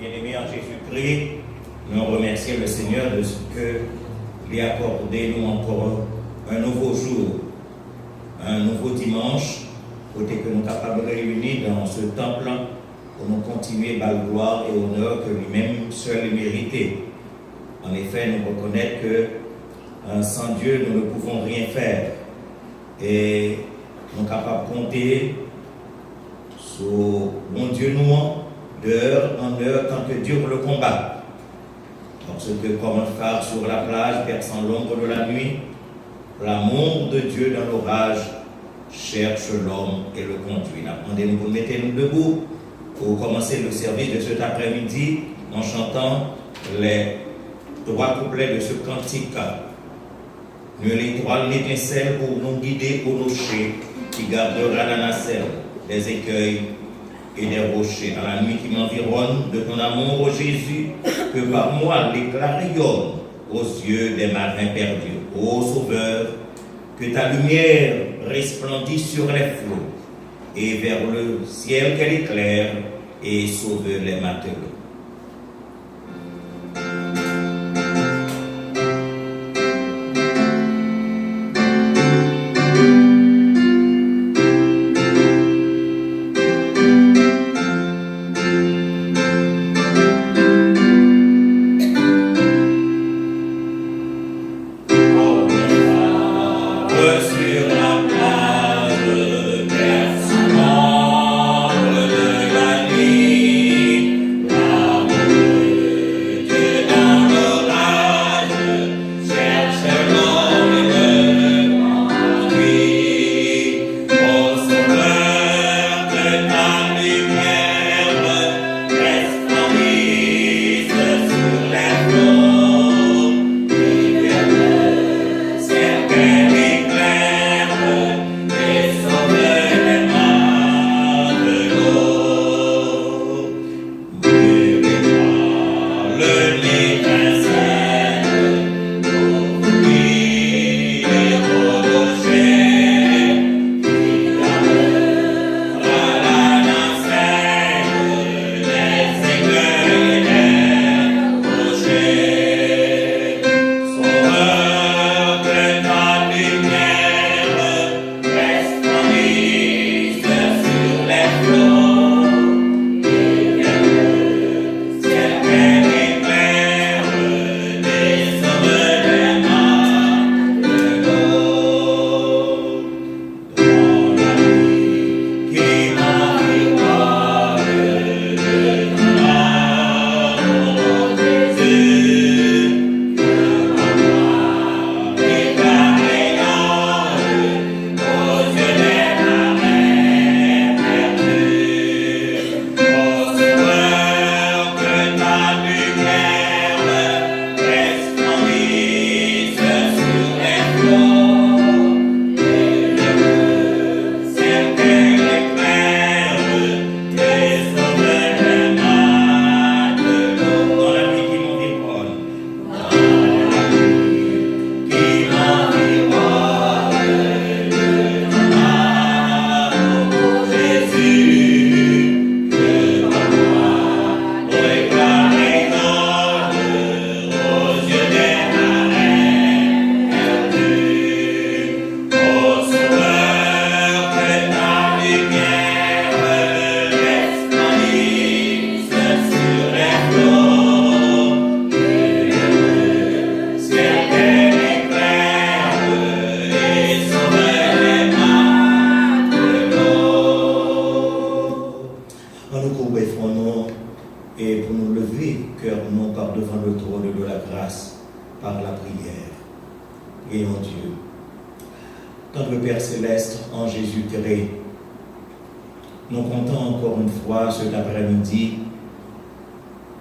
Bien-aimés en Jésus-Christ, nous remercions le Seigneur de ce qu'il a accordé nous encore un nouveau jour, un nouveau dimanche, côté que nous sommes capables de réunir dans ce temple pour nous continuer par la gloire et honneur que lui-même seul méritait. En effet, nous reconnaissons que sans Dieu, nous ne pouvons rien faire. Et nous sommes capables de compter sur mon Dieu nous, d'heure en heure, tant que dure le combat. Parce que, comme un phare sur la plage, perçant l'ombre de la nuit, l'amour de Dieu dans l'orage cherche l'homme et le conduit. Demandez-nous pour mettre nous debout pour commencer le service de cet après-midi en chantant les 3 couplets de ce cantique. Nulle étoile l'étincelle pour nous guider au rocher qui gardera la nacelle des écueils et des rochers. À la nuit qui m'environne de ton amour, ô Jésus, que par moi l'éclat rayonne aux yeux des marins perdus. Ô Sauveur, que ta lumière resplendisse sur les flots et vers le ciel qu'elle éclaire et sauve les matelots.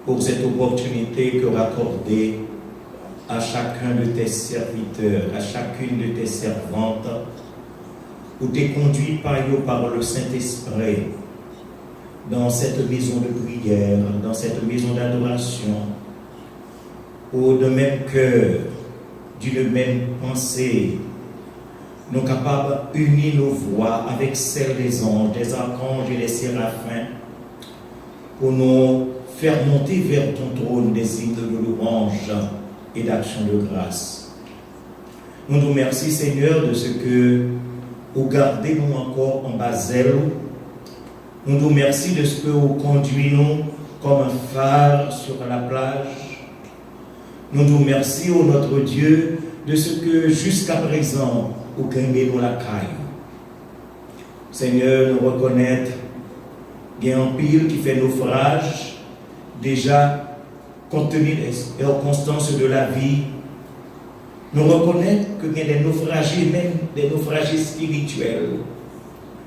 Pour cette opportunité que accordée à chacun de tes serviteurs, à chacune de tes servantes, où tu es conduit par le Saint-Esprit dans cette maison de prière, dans cette maison d'adoration, où de même cœur, d'une même pensée, nous sommes capables d'unir nos voix avec celles des anges, des archanges et des séraphins, pour nous faire monter vers ton trône des hymnes de louange et d'action de grâce. Nous nous remercions, Seigneur, de ce que vous gardez nous encore en bas zèle. Nous nous remercions de ce que vous conduisez nous comme un phare sur la plage. Nous nous remercions, ô notre Dieu, de ce que jusqu'à présent, vous gagnez nous la caille. Seigneur, nous reconnaître qu'il y a un pile qui fait naufrage, déjà compte tenu des circonstances de la vie. Nous reconnaître qu'il y a des naufragés, même des naufragés spirituels.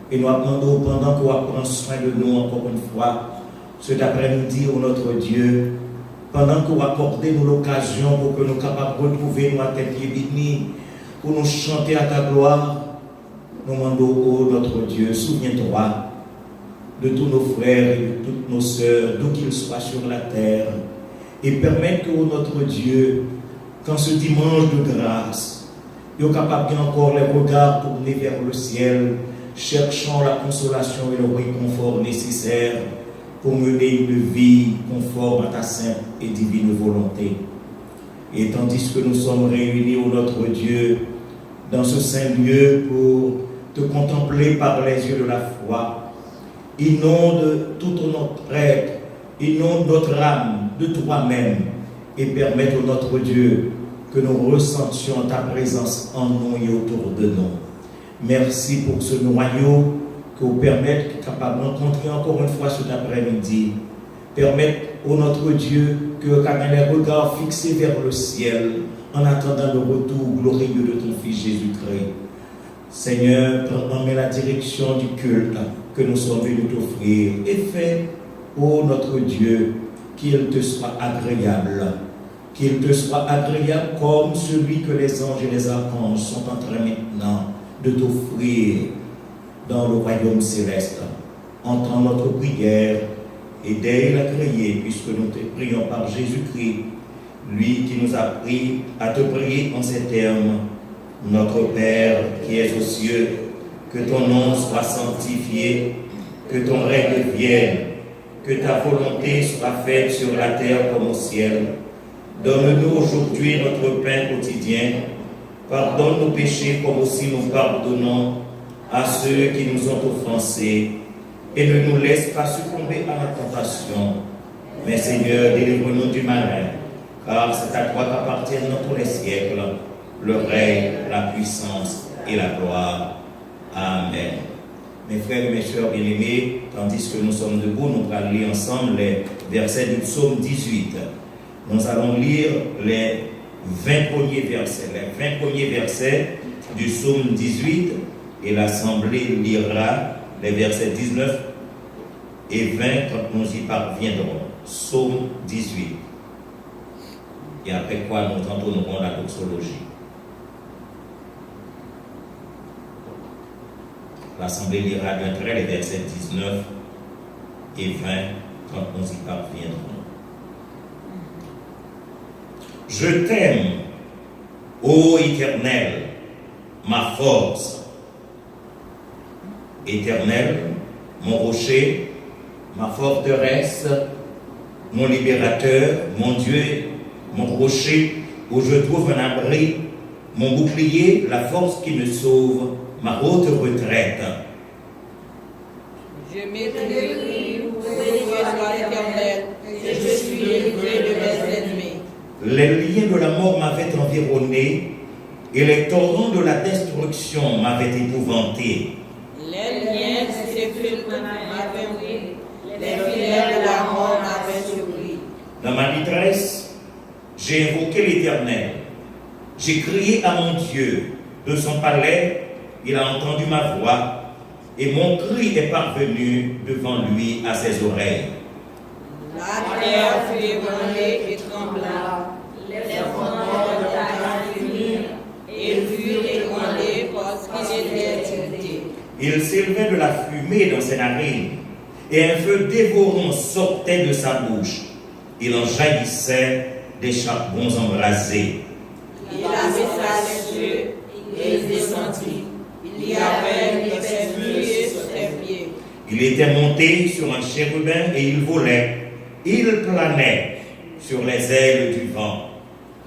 Et nous demandons pendant qu'on prend soin de nous encore une fois, cet après-midi, ô notre Dieu, pendant qu'on accorde nous l'occasion pour que nous soyons capables de retrouver nos têtes bénies, pour nous chanter à ta gloire, nous demandons, ô notre Dieu, souviens-toi de tous nos frères et de toutes nos sœurs, d'où qu'ils soient sur la terre, et permette, ô notre Dieu, qu'en ce dimanche de grâce, nous soyons capables encore les regards tournés vers le ciel, cherchant la consolation et le réconfort nécessaire pour mener une vie conforme à ta sainte et divine volonté. Et tandis que nous sommes réunis, ô notre Dieu, dans ce saint lieu pour te contempler par les yeux de la foi, inonde tout notre être, inonde notre âme de toi-même et permette, ô notre Dieu, que nous ressentions ta présence en nous et autour de nous. Merci pour ce noyau que vous permettez, capable de rencontrer encore une fois cet après-midi. Permettre, ô notre Dieu, que nous ayons les regards fixés vers le ciel en attendant le retour glorieux de ton Fils Jésus-Christ. Seigneur, prends la direction du culte que nous sommes venus t'offrir et fais, ô notre Dieu, qu'il te soit agréable. Qu'il te soit agréable comme celui que les anges et les archanges sont en train maintenant de t'offrir dans le royaume céleste. Entends notre prière et d'aide à crier, puisque nous te prions par Jésus-Christ, lui qui nous a appris à te prier en ces termes. Notre Père qui es aux cieux, que ton nom soit sanctifié, que ton règne vienne, que ta volonté soit faite sur la terre comme au ciel. Donne-nous aujourd'hui notre pain quotidien. Pardonne nos péchés comme aussi nous pardonnons à ceux qui nous ont offensés. Et ne nous laisse pas succomber à la tentation. Mais Seigneur, délivre-nous du malin, car c'est à toi qu'appartiennent dans tous les siècles le règne, la puissance et la gloire. Amen. Mes frères et mes sœurs bien-aimés, tandis que nous sommes debout, nous allons lire ensemble les versets du psaume 18. Nous allons lire les 20 premiers versets. Les 20 premiers versets du psaume 18 et l'Assemblée lira les versets 19 et 20 quand nous y parviendrons. Psaume 18. Et après quoi nous entonnerons la doxologie. L'Assemblée lira d'un trait les versets 19 et 20 quand nous y parviendrons. Je t'aime, ô Éternel, ma force. Éternel, mon rocher, ma forteresse, mon libérateur, mon Dieu, mon rocher, où je trouve un abri, mon bouclier, la force qui me sauve, ma haute retraite. Je m'écrie, loué soit l'Éternel, et je suis livré de mes ennemis. Les liens de la mort m'avaient environné, et les torrents de la destruction m'avaient épouvanté. Les liens du sépulcre m'avaient pris, les filets de la mort m'avaient surpris. Dans ma détresse, j'ai invoqué l'Éternel. J'ai crié à mon Dieu. De son palais, il a entendu ma voix, et mon cri est parvenu devant lui à ses oreilles. La terre fut ébranlée et trembla, les fondements de la terre furent, et furent ébranlés parce qu'il était irrité. Il s'élevait de la fumée dans ses narines, et un feu dévorant sortait de sa bouche. Il en jaillissait des charbons embrasés. Il abaissa les yeux, et il descendit. Il y avait une épaisse nuée sur ses pieds. Il était monté sur un chérubin et il volait. Il planait sur les ailes du vent.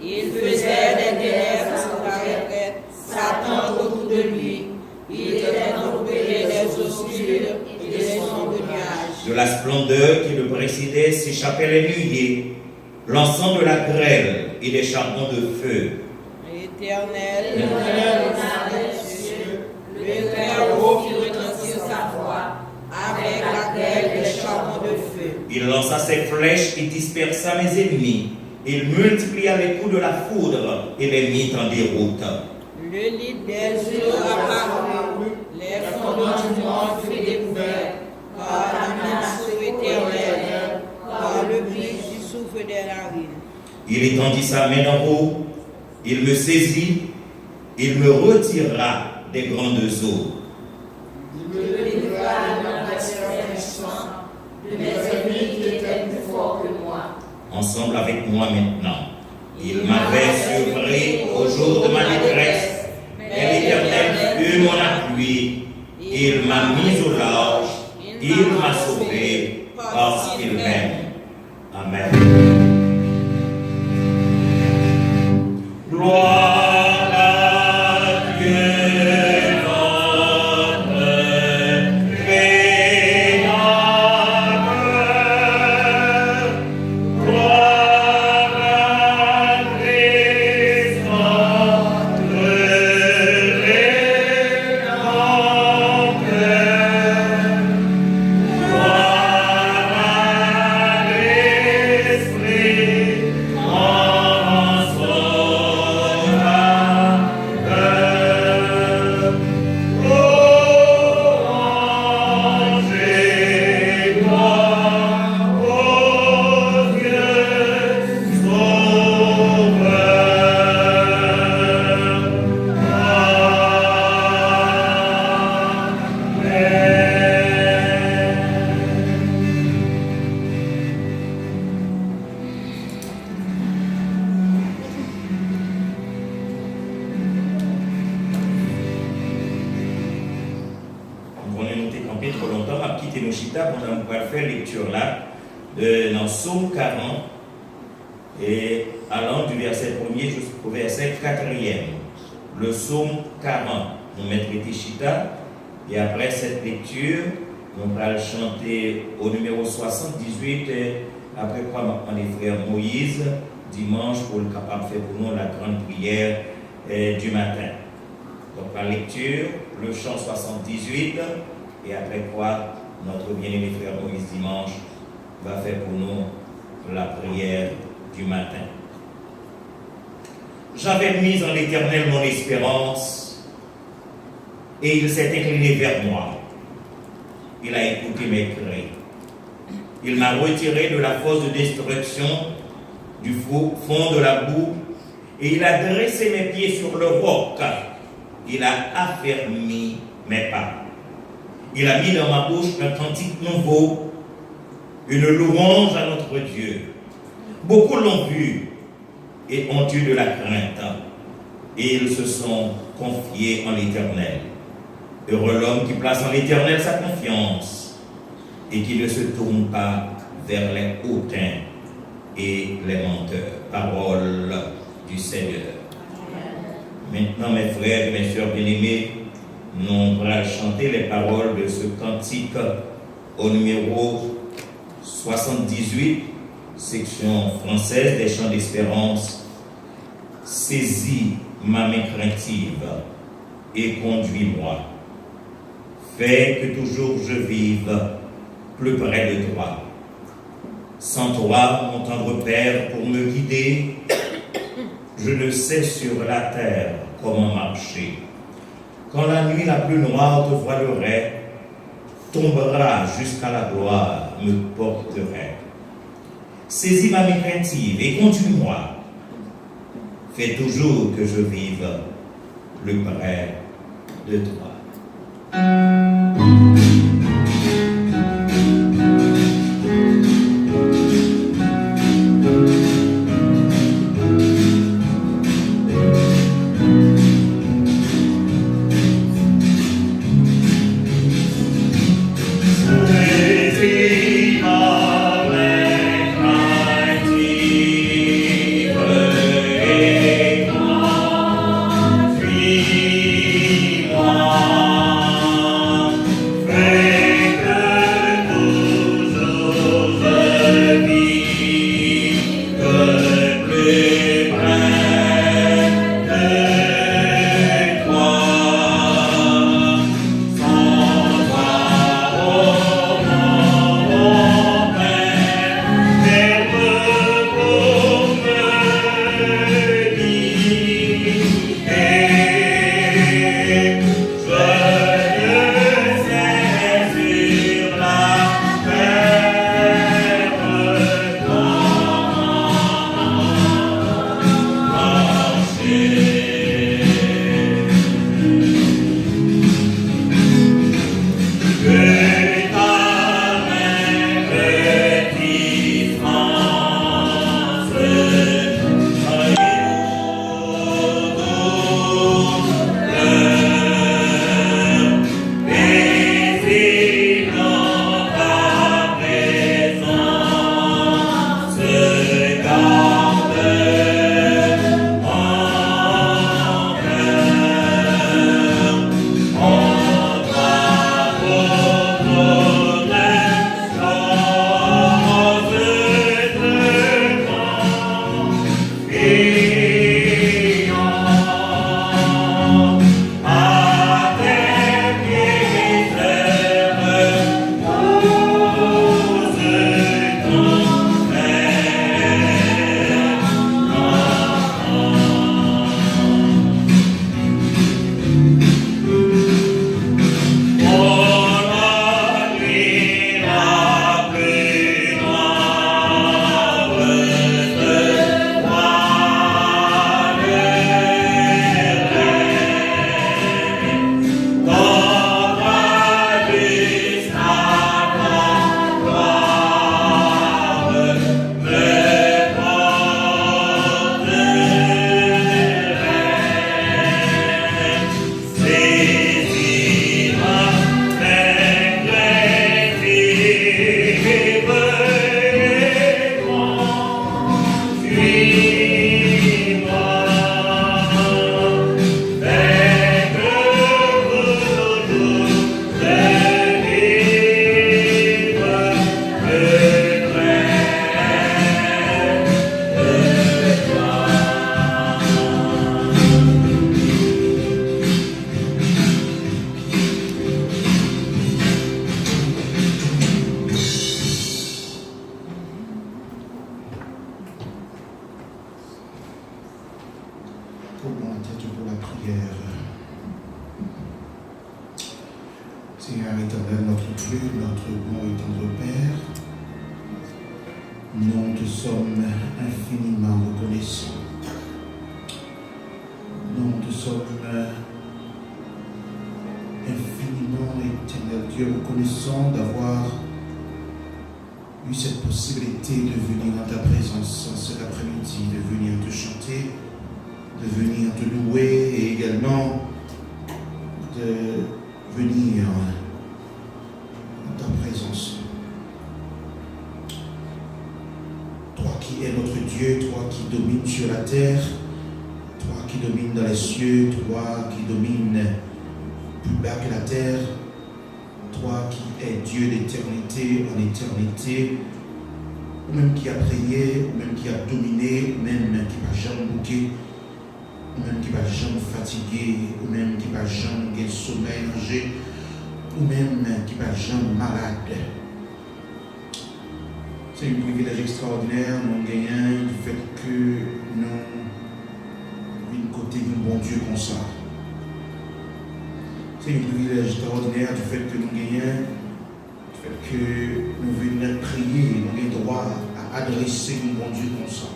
Il faisait des ténèbres sa retraite, Satan autour de lui. Il était entouré des eaux sûres et des sombres nuages. De la splendeur qui le précédait s'échappaient les nuées, lançant de la grêle et des charbons de feu. L'Éternel, des cieux, le Très-Haut qui retentit sa voix, avec la grêle et les charbons de feu. Il lança ses flèches et dispersa mes ennemis. Il multiplia les coups de la foudre et les mit en déroute. Le lit des eaux apparut, les fondements du monde furent découverts, par la menace éternelle, par le brise du souffle des narines. Il étendit sa main en haut, il me saisit, il me retira des grandes eaux. Il me délivra de l'adversaire méchant, de mes ennemis qui étaient plus forts que moi. Ensemble avec moi maintenant. Il m'avait sevré au jour de ma détresse, mais l'Éternel fut mon appui. Il m'a mis au large, il m'a sauvé parce qu'il m'aime. Amen. Gloire à Dieu. Dans Psaume 40 et allant du verset 1er jusqu'au verset 4e. Le Psaume 40, nous mettrons Tishita et après cette lecture, nous allons chanter au numéro 78 et après quoi les frères Moïse dimanche pour le capable de faire pour nous la grande prière du matin. Donc la lecture, le chant 78 et après quoi notre bien-aimé frère Moïse dimanche va faire pour nous la prière du matin. J'avais mis en l'Éternel mon espérance et il s'est incliné vers moi. Il a écouté mes cris. Il m'a retiré de la fosse de destruction, du fond de la boue, et il a dressé mes pieds sur le roc. Il a affermi mes pas. Il a mis dans ma bouche un cantique nouveau, une louange à notre Dieu. Beaucoup l'ont vu et ont eu de la crainte, et ils se sont confiés en l'Éternel. Heureux l'homme qui place en l'Éternel sa confiance et qui ne se tourne pas vers les hautains et les menteurs. Parole du Seigneur. Maintenant, mes frères et mes sœurs bien-aimés, nous allons chanter les paroles de ce cantique au numéro 78, section française des chants d'espérance. Saisis ma main craintive et conduis-moi. Fais que toujours je vive plus près de toi. Sans toi, mon tendre Père, pour me guider, je ne sais sur la terre comment marcher. Quand la nuit la plus noire te voilerait, tombera jusqu'à la gloire, me porterait. Saisis ma main craintive et conduis-moi. Fais toujours que je vive plus près de toi. Saisis ma main Courbons la tête pour la prière. Seigneur éternel, notre Dieu, notre bon et tendre Père, nous te sommes infiniment reconnaissants. Nous te sommes infiniment, éternel Dieu, reconnaissants d'avoir eu cette possibilité de venir en ta présence cet après-midi, de venir te chanter, de venir te louer et également de venir en ta présence. Toi qui es notre Dieu, toi qui domines sur la terre, toi qui domines dans les cieux, toi qui domines plus bas que la terre, toi qui es Dieu d'éternité en éternité, ou même qui a prié, ou même qui a dominé, ou même qui va jamais bouquer, ou même qui va jamais fatiguer, ou même qui va jamais sommeil manger, ou même qui va jamais malade. C'est un privilège extraordinaire, nous gagnons du fait que nous venons côté d'un bon Dieu comme ça. C'est un privilège extraordinaire du fait que nous gagnons, du fait que nous venons prier, nous avons droit à adresser un bon Dieu comme ça.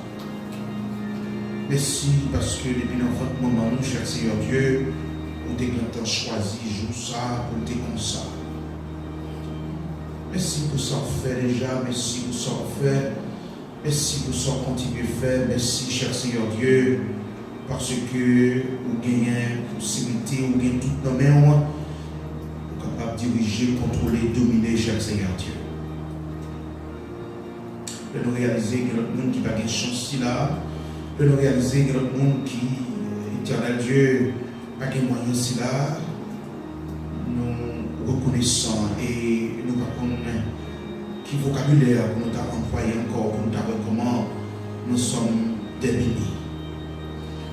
Merci parce que depuis notre moment, nous, cher Seigneur Dieu, nous avons choisi jour ça pour te comme ça. Merci pour ça qu'on fait déjà, merci pour ça qu'on fait, merci pour ça qu'on continue de faire, merci cher Seigneur Dieu, parce que vous gagnez la possibilité, vous gagnez toute nos mains, vous êtes capable de diriger, contrôler, dominer cher Seigneur Dieu. De nous réaliser que notre monde qui va gagner chance là, de nous réaliser que notre monde qui, éternel Dieu, pas de moyens ici là, nous reconnaissons et nous ne savons pas qui vocabulaire pour nous employer encore, pour nous savoir comment nous sommes des bénis.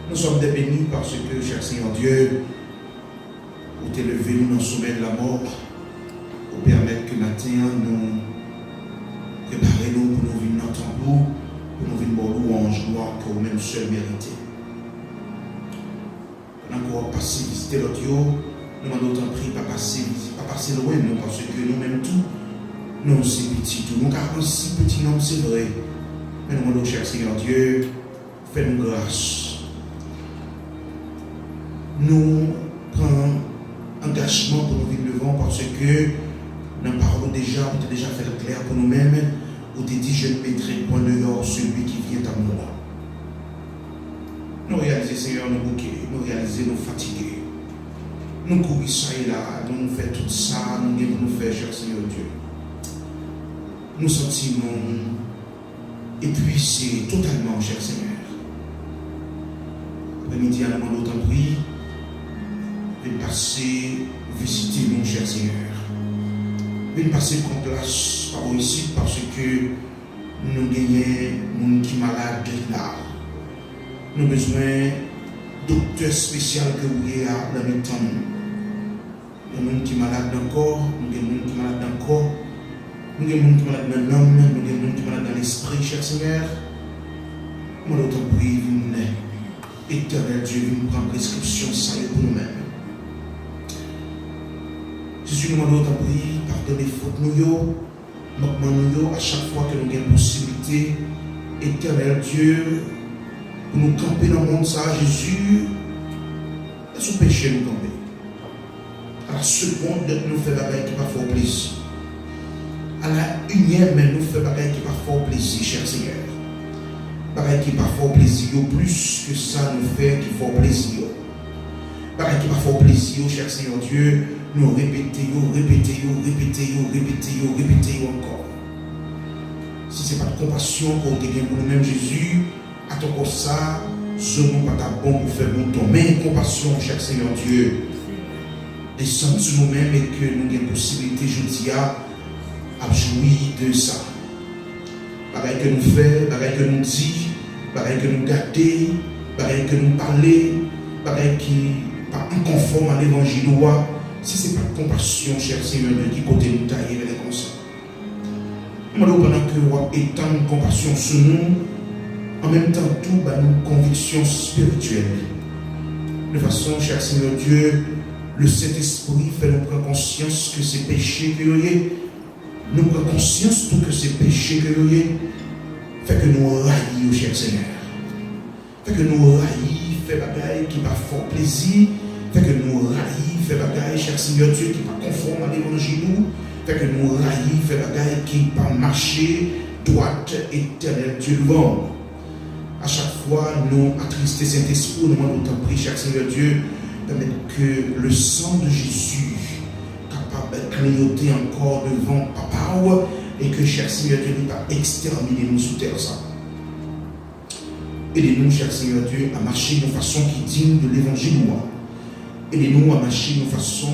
Nous sommes des bénis parce que, cher Seigneur Dieu, vous t'élevez nous dans le sommet de la mort, pour permettre que matin nous préparer nous pour nous venir dans ton tambour, pour nous venir pour louange, gloire que vous-même seul méritez. Pendant qu'on passe visiter l'autre, nous m'en autant pris, pas passer loin, nous, parce que nous-mêmes tout, nous c'est petit, tout. Nous avons si petit nom, c'est vrai. Mais nous demandons, cher Seigneur Dieu, fais-nous grâce. Nous prenons engagement pour nous vivre devant parce que nous parlons déjà, vous avez déjà fait le clair pour nous-mêmes, vous avez dit, je ne mettrai point dehors celui qui vient à moi. Nous réalisons, Seigneur, nous bouquets, nous réalisons, nous fatigués. Nous courons ça et là, nous faisons tout ça, nous devons nous faire, cher Seigneur Dieu. Nous sentons épuisés totalement, cher Seigneur. Après-midi, à la demande d'autant prix, venez passer, visiter nous, cher Seigneur. Venez passer comme place par ici parce que nous gagnons des gens qui sont malades là. Nous avons besoin de docteurs spéciaux que vous avez dans le temps. Nous avons des gens qui sont malades dans le corps, nous avons des gens qui sont malades dans le corps, nous avons des gens qui sont malades dans l'âme, nous avons des gens qui sont malades dans l'esprit, cher Seigneur. Moi, d'autant prie, éternel Dieu, nous prendre prescription, ça y est pour nous-mêmes. Jésus, nous demandons d'autant prie, pardonnez les fautes nous, manquement nous, à chaque fois que nous avons une possibilité, éternel Dieu, pour nous camper dans le monde, ça, Jésus, est-ce que péché nous camper? À la seconde, nous faisons bagaille qui va faire plaisir. À la unième, nous faisons bagaille qui va faire plaisir, cher Seigneur. Bagaille qui va faire plaisir, plus que ça nous fait qui fait plaisir. Bagaille qui va faire plaisir, cher Seigneur Dieu, nous répétons encore. Si ce n'est pas de compassion qu'on te gagne pour nous-mêmes, Jésus, à ton corps ça, ce n'est pas ta bon pour faire bon temps. Mais compassion, cher Seigneur Dieu, descend sur nous-mêmes et que nous ayons possibilité, je dis, à jouir de ça. Pareil que nous faisons, pareil que nous disons, pareil que nous gâtons, pareil que nous parlons, pareil qui n'est pas conforme à l'évangile. Si ce n'est pas de compassion, cher Seigneur, de qui côté nous tailler les comme ça. Pendant que vous étendez compassion sur nous, en même temps, tout bah, nous conviction spirituelle. De façon, cher Seigneur Dieu, le Saint-Esprit fait nous prendre conscience que ces péchés que nous avons, nous prenons conscience tout que ces péchés que nous avons, fait que nous raillons, cher Seigneur. Fait que nous raillons, fait bagaille qui va fort plaisir, fait que nous raillons, fait bagaille, cher Seigneur Dieu, qui va conforme à l'évangile, fait que nous raillons, fait bagaille qui va marcher droite, éternel Dieu devant. À chaque fois, nous attristés Saint-Esprit, nous demandons autant prier, cher Seigneur Dieu, permettre que le sang de Jésus capable de clignoter encore devant Papa et que, cher Seigneur Dieu, nous va exterminer nous sous terre ça. Aidez-nous, cher Seigneur Dieu, à marcher de façon qui digne de l'évangile. Aidez-nous à marcher de façon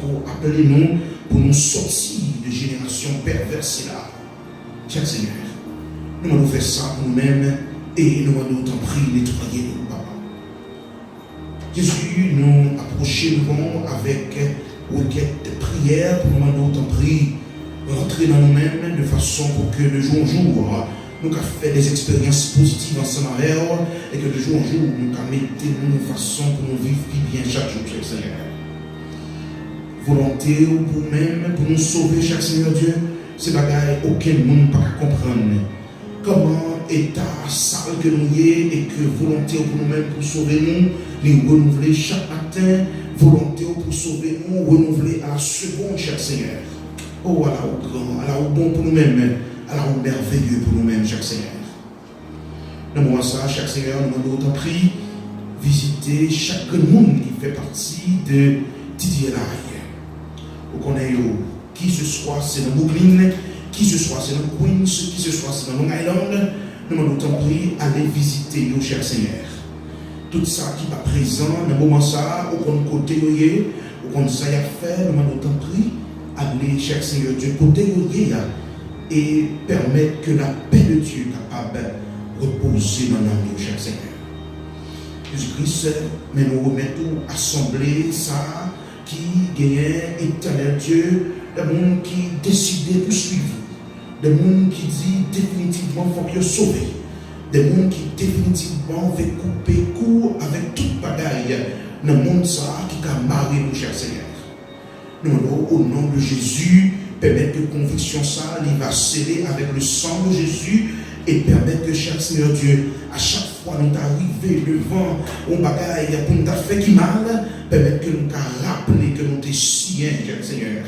qu'on appelle nous pour nous sortir de génération perverse là. Cher Seigneur, nous allons faire ça pour nous-mêmes et nous allons t'en prier, nettoyer nous, Papa. Jésus, nous approchons avec requête de prière pour nous allons t'en prier, rentrer dans nous-mêmes de façon pour que de jour en jour, nous avons fait des expériences positives ensemble avec et que de jour en jour, nous avons mis de façon pour nous vivre bien chaque jour, cher Seigneur. Volonté pour nous-mêmes, pour nous sauver, cher Seigneur Dieu, c'est bagaille aucun monde ne peut comprendre. Comment état sale que nous y est et que volonté pour nous-mêmes pour sauver nous renouveler chaque matin, volonté pour sauver nous, renouveler à la seconde, cher Seigneur. Oh, à la haut grand, à la haut bon pour nous-mêmes, à la haut merveilleux pour nous-mêmes, cher Seigneur. Dans le moment ça, cher Seigneur, nous demandons autant pris, visiter chaque monde qui fait partie de Didier Laye. Vous connaissez qui ce soit, c'est dans Brooklyn, qui ce soit, c'est dans Queens, qui ce soit, c'est dans Long Island, nous demandons autant pris, aller visiter nous, cher Seigneur. Tout ça qui va présent, dans le moment ça, au côté au compte ça y a fait, nous demandons autant pris, aller, cher Seigneur Dieu, côté et permettre que la paix de Dieu capable de reposer dans nous, cher Seigneur. Jésus-Christ, mais nous remettons assemblée ça qui gagne éternel Dieu, des gens qui décident de suivre, des gens qui disent définitivement qu'il faut qu'ils sauver, des gens qui définitivement veulent couper court avec toute bagaille dans le monde ça qui a marré nous, cher Seigneur. Nous, au nom de Jésus, permettre que conviction ça, il va sceller avec le sang de Jésus et permettre que, cher Seigneur Dieu, à chaque fois nous arrivons devant un bagaille pour nous faire qui mal, permettre que nous rappeler que nous sommes siens, cher Seigneur,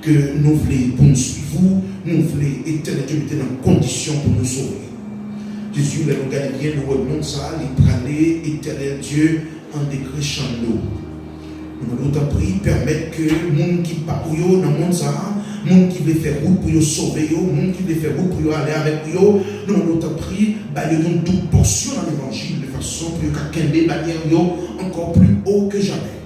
que nous voulons pour nous suivre, nous voulons éternel Dieu mettre dans condition pour nous sauver. Jésus, nous regardons bien, nous remonte ça, il pralait éternel Dieu en décréchant nous. Nous avons pris, permettre que les gens qui partent dans le monde, les gens qui veulent faire route pour sauver, les gens qui veulent faire route pour aller avec eux, nous avons pris, ils ont toute portion dans l'évangile de façon pour que quelqu'un bannière encore plus haut que jamais.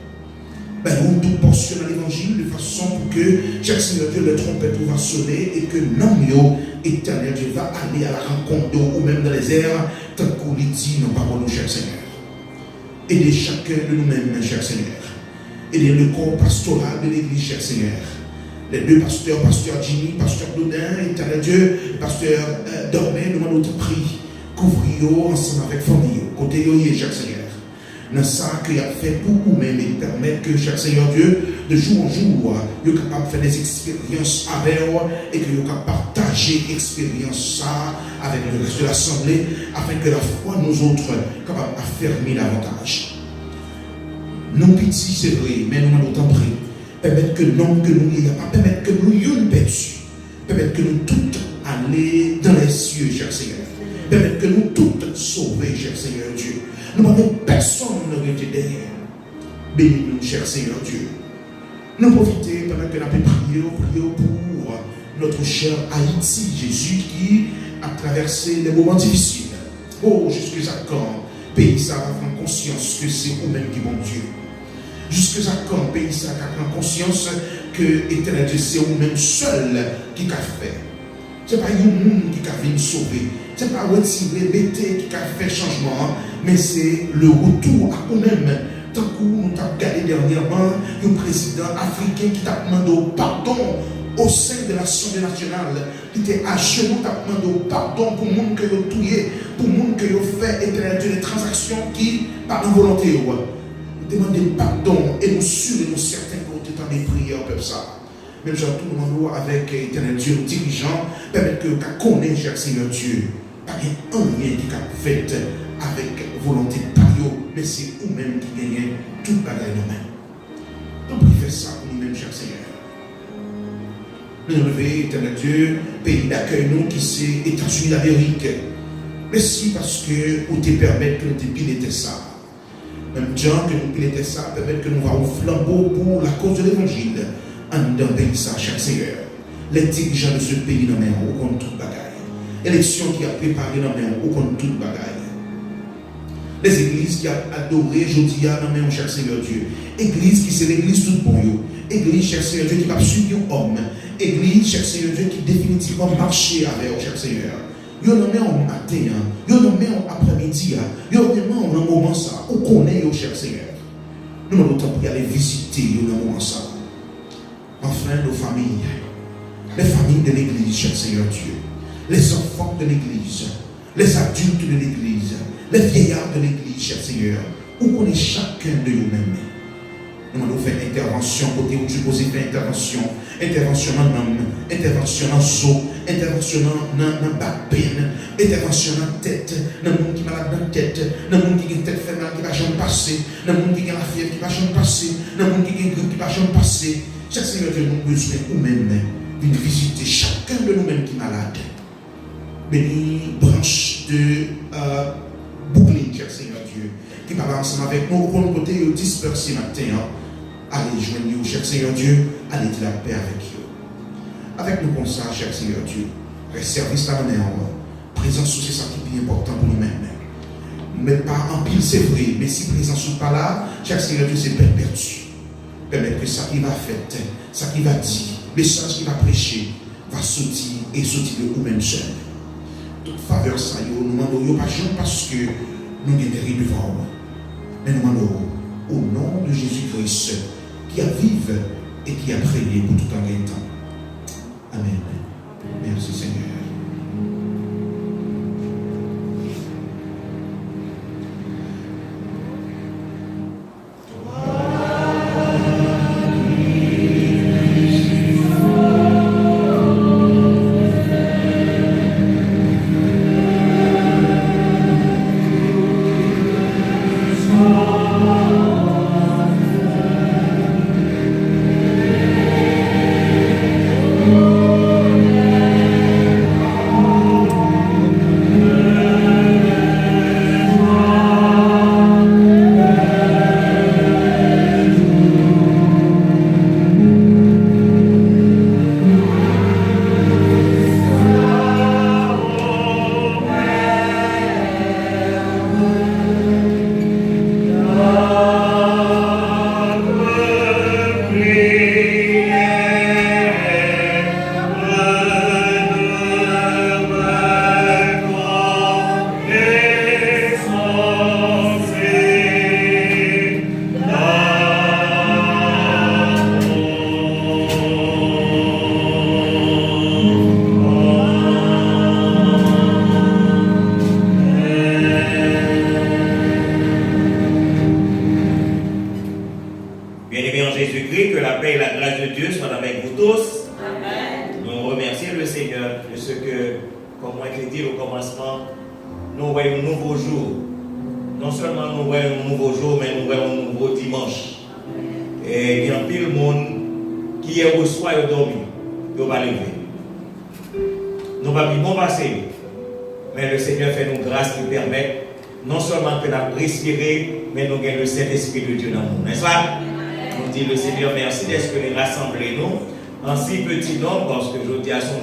Ils ont toute portion dans l'évangile de façon pour que chaque Seigneur Dieu, le trompette va sonner et que l'homme éternel Dieu va aller à la rencontre d'eux ou même dans les airs, tant qu'on lui dit nos paroles, cher Seigneur. Aidez chacun de nous-mêmes, cher Seigneur. Et le corps pastoral de l'église, cher Seigneur. Les deux pasteurs, pasteur Jimmy, pasteur Dodin, éternel Dieu, pasteur Dormé, nous demandons notre prix. Couvrez-vous ensemble avec famille, côté de cher Seigneur. Dans ça qu'il a fait pour vous-même et permettre que, cher Seigneur Dieu, de jour en jour, vous êtes capable de faire des expériences avec vous et que vous êtes capable de partager l'expérience avec le reste de l'Assemblée afin que la foi nous autres capable d'affermir davantage. Nous petits, c'est vrai, mais nous avons autant pris. Permettre que non, que nous n'y a pas, permettre que nous y'ayons perçu. Permettre que nous toutes aller dans les cieux, cher Seigneur. Permettre que nous toutes sauver, cher Seigneur Dieu. Nous n'avons personne ne été derrière. Bénis-nous, cher Seigneur Dieu. Nous profitons pendant que nous avons prié pour notre cher Haïti, Jésus qui a traversé des moments difficiles. Oh, jusqu'à quand pays ça va prendre conscience que c'est vous-même qui est bon Dieu. Jusqu'à quand pays ça va prendre conscience que éternel Dieu c'est vous-même seul qui a fait. Ce n'est pas un monde qui a venu sauver. Ce n'est pas retirer, mettre qui a fait changement, mais c'est le retour à vous-même. Tant que nous avons regardé dernièrement un président africain qui t'a demandé pardon au sein de l'Assemblée nationale, qui était à genoux, t'a demandé pardon pour le monde que vous tuez, pour le monde monde que vous faites, éternel Dieu, des transactions qui, par une volonté, vous demandez pardon et nous sûrs et nous certains que vous êtes en des prières, peuple ça. Même genre tout le monde avec éternel Dieu, dirigeant, permettre que vous connaissiez, cher Seigneur Dieu, pas un lien qui a fait avec volonté de Dieu, mais c'est vous-même qui gagnez toute bagaille nous-mêmes. Donc, il fait ça pour nous-mêmes, cher Seigneur. Nous lever, éternel Dieu, pays d'accueil, nous qui c'est États-Unis d'Amérique. Merci parce que vous te permettez que nous te piloter ça. Même gens que nous piloter ça, permettre que nous va au flambeau pour la cause de l'évangile. En d'un pays ça, cher Seigneur. Les dirigeants de ce pays dans main, au compte toute bagaille. Élection qui a préparé dans main, au compte toute bagaille. Les églises qui ont adoré jeudi à main, cher Seigneur Dieu. Église qui c'est l'église tout bon. Église, cher Seigneur Dieu, qui va suivre homme. Église, cher Seigneur Dieu, qui définitivement marche avec, cher Seigneur. Yo nommé en matin, yo nommé en après-midi, yo nommé en un moment ça, on connaît yo, cher Seigneur. Nous avons autant pour aller visiter yo dans un moment ça. Enfin, nos familles, les familles de l'église, cher Seigneur Dieu, les enfants de l'église, les adultes de l'église, les vieillards de l'église, cher Seigneur, où connaît chacun de nous-mêmes. Nous allons faire intervention, côté où tu poses faire intervention dans l'âme, intervention dans le zoo, intervention dans la back-pain, intervention dans la tête, dans le monde qui est malade dans la tête, dans le monde qui a une tête fait mal qui va jamais passer, dans le monde qui a la fièvre qui va jamais passer, dans le monde qui a une grippe qui va jamais passer. Cher Seigneur Dieu, nous avons besoin nous-mêmes de visiter chacun de nous-mêmes qui est malade. Béni, branche de bouclier, cher Seigneur Dieu, qui va ensemble avec nous, pour nous côté disperser matin. Allez joindre nous, cher Seigneur Dieu, allez dire la paix avec vous. Avec nous comme ça, cher Seigneur Dieu, service à la main, présence, c'est ça qui est important pour nous-mêmes. Mais pas en pile, c'est vrai, mais si présence n'est pas là, cher Seigneur Dieu, c'est peine perdue. Permettre que ça qui va faire, ça qui va dire, le message qui va prêcher, va sortir et sortir de vous-même seul. Toute faveur, ça, nous demandons pas juste parce que nous avons des rides devant nous, mais nous demandons au nom de Jésus-Christ, qui a vive et qui a prié pour tout un temps. Amen. Merci Seigneur. Mais nous gagnons le Saint-Esprit de Dieu dans nous, n'est-ce pas? On dit le Seigneur merci d'être rassemblés nous en si petit nombre parce que je dis à son jour.